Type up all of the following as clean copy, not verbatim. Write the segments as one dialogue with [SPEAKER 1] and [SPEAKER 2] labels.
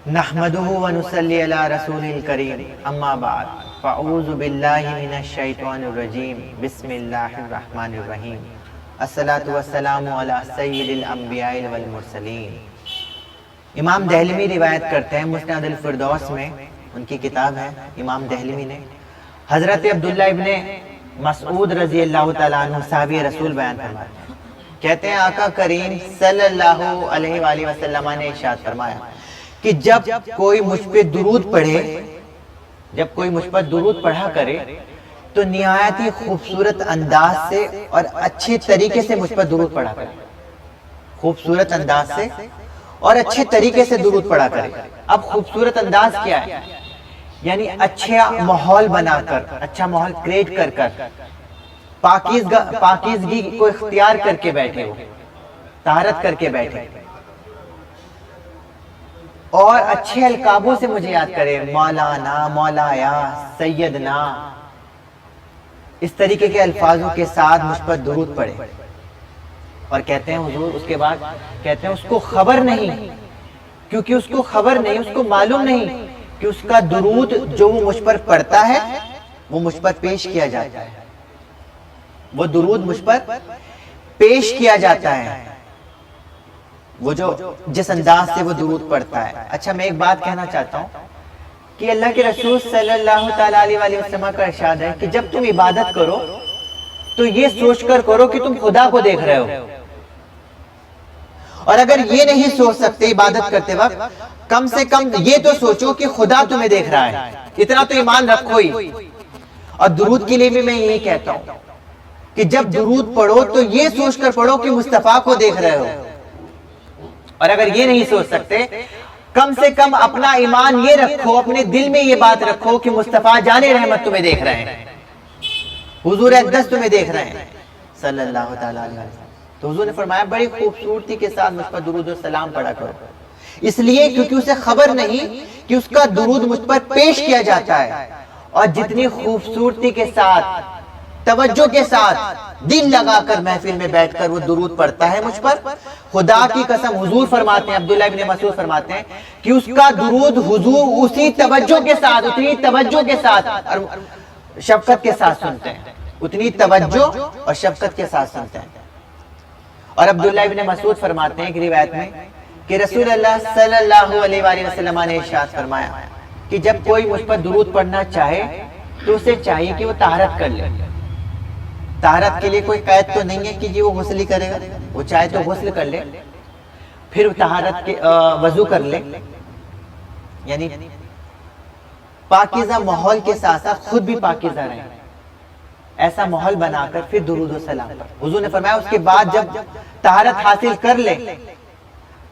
[SPEAKER 1] نحمدہ ونصلی علی رسول الکریم اما بعد فاعوذ باللہ من الشیطان الرجیم بسم اللہ الرحمن الرحیم الصلاۃ والسلام علی سید الانبیاء والمرسلین۔ امام دہلوی روایت کرتے ہیں مسند الفردوس میں، ان کی کتاب ہے امام دہلوی نے، حضرت عبداللہ ابن مسعود رضی اللہ تعالیٰ عنہ صحابی رسول بیان فرماتے ہیں، کہتے ہیں آقا کریم صلی اللہ علیہ وآلہ وسلم نے ارشاد فرمایا کہ جب کوئی مجھ پہ درود پڑھے، جب کوئی مجھ پر درود پڑھا کرے تو نہایت ہی خوبصورت انداز سے اور اچھے طریقے سے مجھ پر درود پڑھا کرے، خوبصورت انداز سے اور اچھے طریقے سے درود پڑھا کرے۔ اب خوبصورت انداز کیا ہے؟ یعنی اچھا ماحول بنا کر، اچھا ماحول کریٹ کر کر، پاکیزگی کو اختیار کر کے بیٹھے ہو، طہارت کر کے بیٹھے اور اچھے القابوں سے مجھے یاد کرے، مولانا، مولایا، سیدنا، اس طریقے کے الفاظوں کے ساتھ مجھ پر درود پڑھے۔ اور کہتے ہیں حضور اس کے بعد کہتے ہیں اس کو خبر نہیں، کیونکہ اس کو خبر نہیں، اس کو معلوم نہیں کہ اس کا درود جو وہ مجھ پر پڑھتا ہے وہ مجھ پر پیش کیا جاتا ہے، وہ درود مجھ پر پیش کیا جاتا ہے، وہ جو جس انداز سے وہ درود پڑھتا ہے۔ اچھا میں ایک بات کہنا چاہتا ہوں کہ اللہ کے رسول صلی اللہ تعالیٰ علیہ وسلم کا ارشاد ہے کہ جب تم عبادت کرو تو یہ سوچ کر کرو کہ تم خدا کو دیکھ رہے ہو، اور اگر یہ نہیں سوچ سکتے عبادت کرتے وقت، کم سے کم یہ تو سوچو کہ خدا تمہیں دیکھ رہا ہے، اتنا تو ایمان رکھو ہی۔ اور درود کے لیے بھی میں یہی کہتا ہوں کہ جب درود پڑھو تو یہ سوچ کر پڑھو کہ مصطفیٰ کو دیکھ رہے ہو، اور اگر یہ نہیں سوچ سکتے کم سے کم اپنا ایمان یہ رکھو، اپنے دل میں یہ بات رکھو کہ مصطفیٰ جان رحمت تمہیں دیکھ رہے ہیں، حضور اقدس تمہیں دیکھ رہے ہیں صلی اللہ تعالیٰ علیہ وسلم۔ تو حضور نے فرمایا بڑی خوبصورتی کے ساتھ مجھ پر درود و سلام پڑھا کرو، اس لیے کیونکہ اسے خبر نہیں کہ اس کا درود مجھ پر پیش کیا جاتا ہے، اور جتنی خوبصورتی کے ساتھ، توجہ کے ساتھ، دل لگا کر محفل میں بیٹھ کر وہ درود پڑھتا ہے مجھ پر، خدا کی قسم حضور فرماتے ہیں، عبداللہ ابن مسعود فرماتے ہیں کہ اس کا درود حضور اسی توجہ کے ساتھ، اتنی توجہ کے ساتھ اور شفقت کے ساتھ سنتے ہیں، اتنی توجہ اور شفقت کے ساتھ سنتے ہیں۔ اور عبداللہ ابن مسعود فرماتے ہیں کہ روایت میں کہ رسول اللہ صلی اللہ علیہ وآلہ وسلم نے ارشاد فرمایا کہ جب کوئی مجھ پر درود پڑھنا چاہے تو اسے چاہیے کہ وہ طہارت کر لے۔ طہارت کے لیے کوئی قید تو نہیں ہے کہ جی وہ غسل ہی کرے گا، وہ چاہے تو غسل کر لے، پھر طہارت کے وضو کر لے، یعنی پاکیزہ ماحول کے ساتھ ساتھ خود بھی پاکیزہ رہے، ایسا ماحول بنا کر پھر درود و سلام پر۔ حضور نے فرمایا اس کے بعد جب طہارت حاصل کر لے،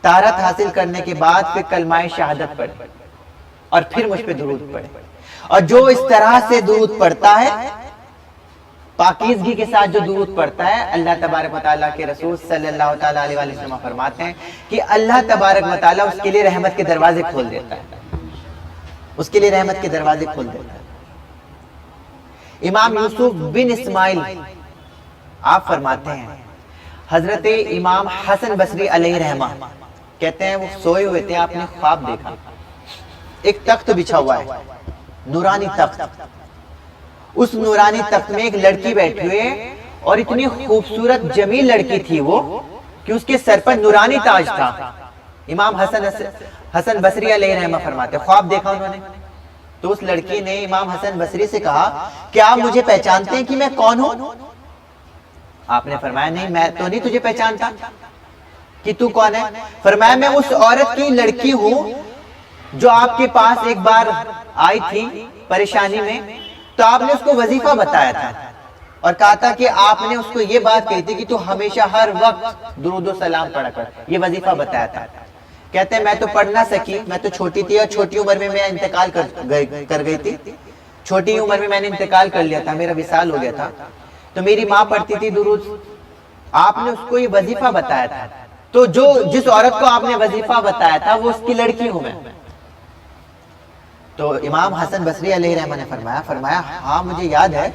[SPEAKER 1] طہارت حاصل کرنے کے بعد پھر کلمہ شہادت پڑھے اور پھر مجھ پہ درود پڑھے۔ اور جو اس طرح سے درود پڑھتا ہے، پاکیزگی کے ساتھ جو درود پڑھتا ہے، اللہ تبارک و تعالیٰ کے رسول صلی اللہ تعالیٰ علیہ وسلم فرماتے ہیں کہ اللہ تبارک و تعالیٰ اس کے لیے رحمت کے دروازے کھول دیتا ہے، اس کے لیے رحمت کے دروازے کھول دیتا ہے۔ امام یوسف بن اسماعیل آپ فرماتے ہیں حضرت امام حسن بصری علیہ رحمہ کہتے ہیں وہ سوئے ہوئے تھے، آپ نے خواب دیکھا، ایک تخت بچھا ہوا ہے، نورانی تخت، اس نورانی تخت میں ایک لڑکی بیٹھی ہوئی ہے، اور اتنی خوبصورت جمیل لڑکی تھی وہ کہ اس کے سر پر نورانی تاج تھا۔ امام حسن بصری علیہ رحمہ فرماتے ہیں خواب دیکھا انہوں نے، تو اس لڑکی نے امام حسن بصری سے کہا کہ آپ مجھے پہچانتے ہیں کہ میں کون ہوں؟ آپ نے فرمایا نہیں، میں تو نہیں تجھے پہچانتا، کہ تو کون ہے؟ فرمایا میں اس عورت کی لڑکی ہوں جو آپ کے پاس ایک بار آئی تھی پریشانی میں، تو آپ نے اس کو وظیفہ بتایا تھا اور کہا تھا کہ آپ نے اس کو یہ بات کہی تھی کہ تو ہمیشہ ہر وقت درود و سلام پڑھا کر، یہ وظیفہ بتایا تھا۔ کہتے ہیں میں تو پڑھ نہ سکی، میں تو چھوٹی تھی اور چھوٹی عمر میں انتقال کر گئی تھی، چھوٹی عمر میں نے انتقال کر لیا تھا، میرا وصال ہو گیا تھا، تو میری ماں پڑھتی تھی درود، آپ نے اس کو یہ وظیفہ بتایا تھا، تو جس عورت کو آپ نے وظیفہ بتایا تھا وہ اس کی لڑکی ہوں میں۔ تو امام حسن بصری علیہ رحمہ نے فرمایا ہاں مجھے یاد ہے،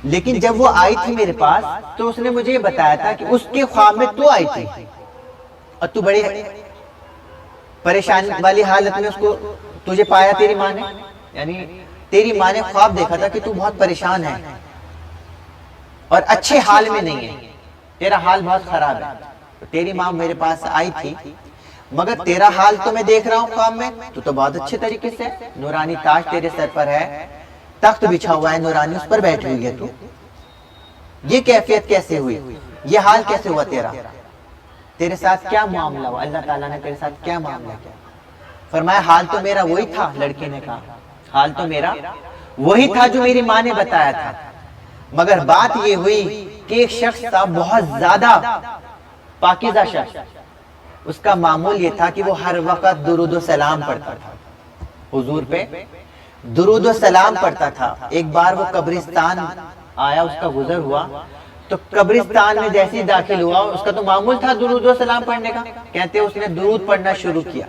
[SPEAKER 1] لیکن جب وہ آئی تھی میرے پاس تو اس نے مجھے یہ بتایا تھا کہ اس کے خواب میں تو آئی تھی اور تو بڑے پریشانی والی حالت میں اس کو تجھے پایا تیری ماں نے، یعنی تیری ماں نے خواب دیکھا تھا کہ تو بہت پریشان ہے اور اچھے حال میں نہیں ہے، تیرا حال بہت خراب ہے. تیری ماں میرے پاس آئی تھی، مگر تیرا حال تو میں دیکھ رہا ہوں خواب میں، تو بہت اچھے طریقے سے نورانی تاج تیرے سر پر ہے، تخت بچھا ہوا ہے نورانی، اس پر بیٹھی ہوئی ہے تو یہ کیفیت کیسے ہوئی، یہ حال کیسے ہوا تیرا، تیرے ساتھ کیا معاملہ ہوا، اللہ تعالیٰ نے تیرے ساتھ کیا معاملہ کیا؟ فرمایا حال تو میرا وہی تھا. لڑکے نے کہا حال تو میرا وہی تھا جو میری ماں نے بتایا تھا، مگر بات یہ ہوئی کہ ایک شخص تھا بہت زیادہ پاکیزہ شخص، اس کا معمول یہ تھا کہ وہ ہر وقت درود و سلام پڑھتا تھا، حضور پہ درود و سلام پڑھتا تھا. ایک بار وہ قبرستان آیا، اس کا گزر ہوا، تو قبرستان میں جیسے داخل ہوا، اس کا تو معمول تھا درود و سلام پڑھنے کا، کہتے ہیں اس نے درود پڑھنا شروع کیا.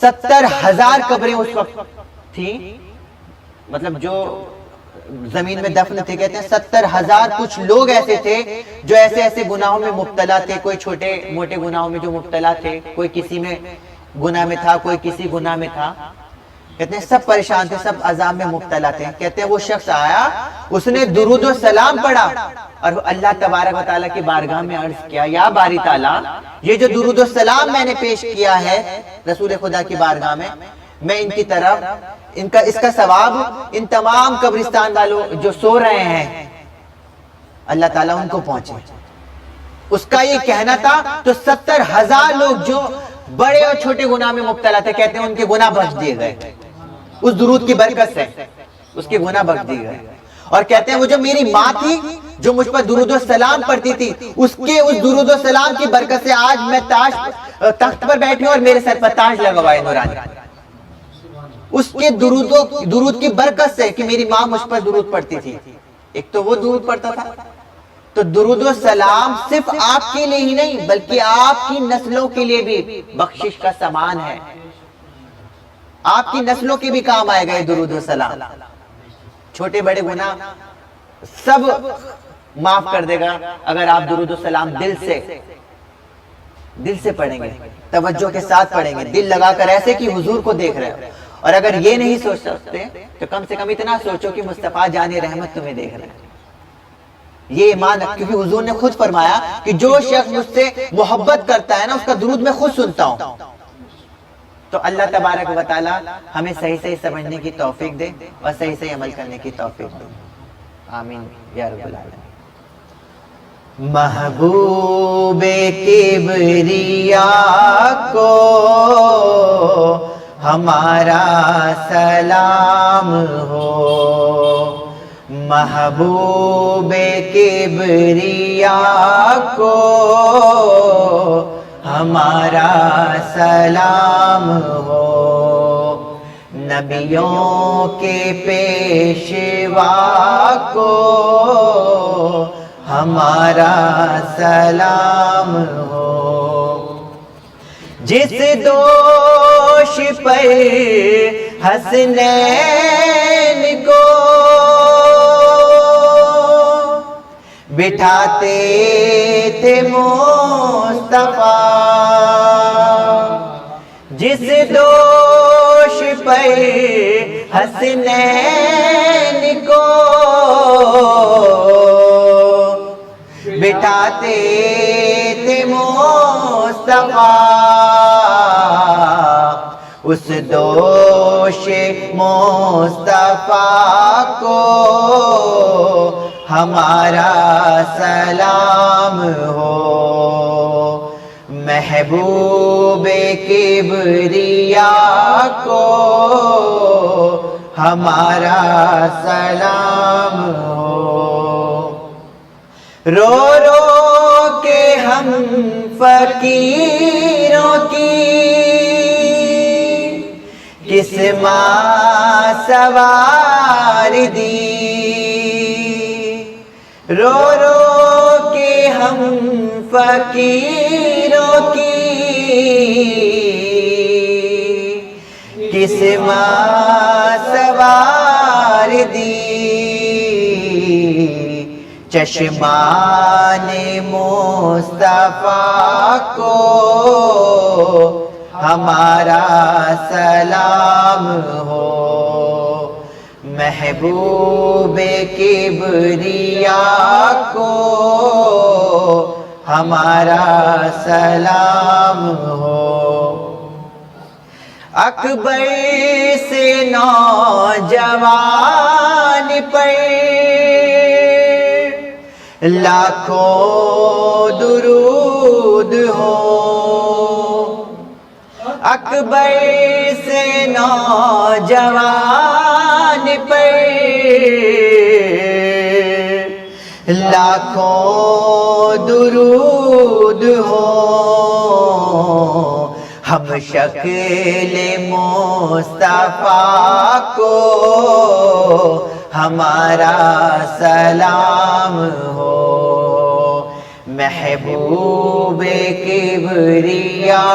[SPEAKER 1] 70,000 قبریں اس وقت تھی، مطلب جو زمین میں دفن تھے، کہتے ہیں 70,000 کچھ لوگ ایسے تھے جو ایسے ایسے گناہوں میں مبتلا تھے، کوئی چھوٹے موٹے گناہوں میں جو مبتلا تھے، کوئی کسی میں گناہ میں تھا، کوئی کسی گناہ میں تھا، کہتے ہیں سب پریشان تھے، سب عذاب میں مبتلا تھے. کہتے ہیں وہ شخص آیا، اس نے درود و سلام پڑھا اور اللہ تبارک و تعالیٰ کی بارگاہ میں عرض کیا، یا باری تعالیٰ یہ جو درود و سلام میں نے پیش کیا ہے رسول خدا کی بارگاہ میں ان کی طرف اس کا ثواب ان تمام قبرستان والوں جو سو رہے ہیں اللہ تعالیٰ ان کو پہنچے. اس کا یہ کہنا تھا، تو 70,000 لوگ جو بڑے اور چھوٹے گناہ میں مبتلا تھے، کہتے ہیں ان کے گناہ بخش دیے گئے اس درود کی برکت سے، اس کے گناہ بخش دیے گئے. اور کہتے ہیں وہ جو میری ماں تھی جو مجھ پر درود و سلام پڑھتی تھی، اس درود و سلام کی برکت سے آج میں تخت پر بیٹھی ہوں اور میرے سر پر تاج لگا ہوا ہے نورانی. اس کے درود کی برکت سے کہ میری ماں مجھ پر درود پڑھتی تھی. ایک تو وہ درود پڑھتا تھا، تو درود و سلام صرف آپ کے لیے ہی نہیں بلکہ آپ کی نسلوں کے لیے بھی بخشش کا سامان ہے، آپ کی نسلوں کے بھی کام آئے گئے درود و سلام. چھوٹے بڑے گناہ سب معاف کر دے گا اگر آپ درود و سلام دل سے پڑھیں گے، توجہ کے ساتھ پڑھیں گے، دل لگا کر ایسے کہ حضور کو دیکھ رہے ہو. اور اگر یہ نہیں سوچ سکتے تو کم سے کم اتنا سوچو کہ مصطفیٰ جان رحمت تمہیں دیکھ رہے ہیں. یہ ایمان، کیونکہ حضور نے خود فرمایا کہ جو شخص مجھ سے محبت کرتا ہے نا، اس کا درود میں خود سنتا ہوں. تو اللہ تبارک و تعالی ہمیں صحیح صحیح سمجھنے کی توفیق دے اور صحیح صحیح عمل کرنے کی توفیق دے. آمین یا رب العالمین. محبوب کبریا کو ہمارا سلام ہو، محبوب کبریا کو ہمارا سلام ہو، نبیوں کے پیشوا کو ہمارا سلام ہو. جس دوش پر حسنین کو بٹھاتے تھے مصطفیٰ، جس دوش پر حسنین کو بٹھاتے تھے مصطفیٰ، اس دوش مصطفیٰ کو ہمارا سلام ہو، محبوب کبریا کو ہمارا سلام ہو. رو رو کے ہم فقیروں کی قسمت سوار دی، رو رو کے ہم فقیروں کی قسمت سوار دی، چشمان مصطفیٰ کو ہمارا سلام ہو، محبوب کبریا کو ہمارا سلام ہو۔ اکبر سے نوجوان پر لاکھوں درود ہو، اکبر سے نوجوان پر لاکھوں درود ہو، ہم شکل مصطفیٰ کو ہمارا سلام ہو، محبوب کبریا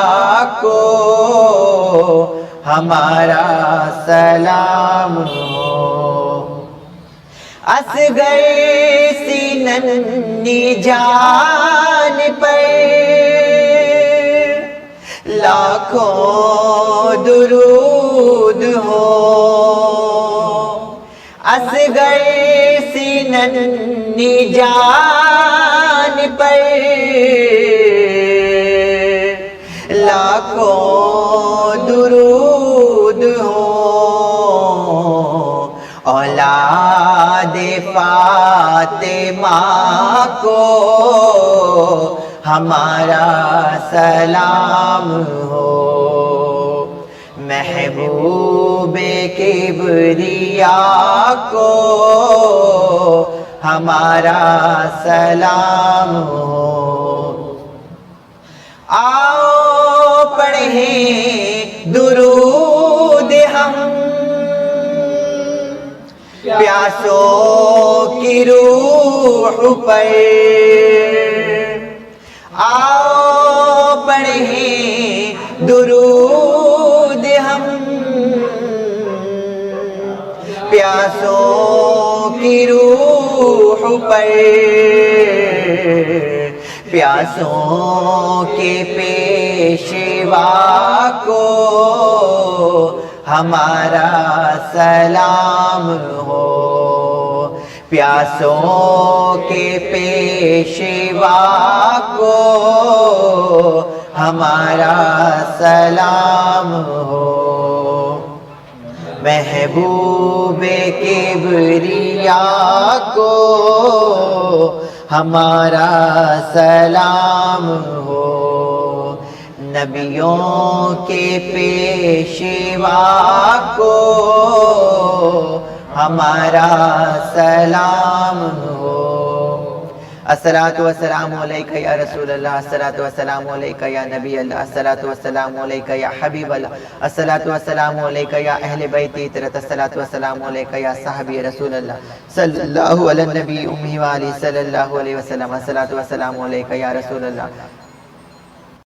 [SPEAKER 1] کو ہمارا سلام ہو۔ اصغر سی ننھی جان پر لاکھوں درود ہو، اصغر سی ننھی جان پر لاکھوں درود ہو، اولاد فاطمہ کو ہمارا سلام ہو، محبوب کبریا کو ہمارا سلام ہو۔ آؤ پڑھیں درود ہم پیاسوں کی روح پر، آؤ پڑھیں درود ہم پیاسوں کی روح پر، پیاسوں کے پیشوا کو ہمارا سلام ہو، پیاسوں کے پیشوا کو ہمارا سلام ہو، محبوب کبریا کو ہمارا سلام ہو، نبیوں کے پیشوا کو ہمارا سلام ہو۔ الصلاۃ والسلام علیکہ یا رسول اللہ، الصلاۃ والسلام علیکہ یا نبی اللہ، الصلاۃ والسلام علیکہ یا حبیب اللہ، الصلاۃ والسلام علیکہ یا اہل بیت عطرت، الصلاۃ والسلام علیکہ یا صحابی رسول اللہ صلی اللہ علی النبی امہ وآلہ صلی اللہ علیہ وسلم، الصلاۃ والسلام علیکہ یا رسول اللہ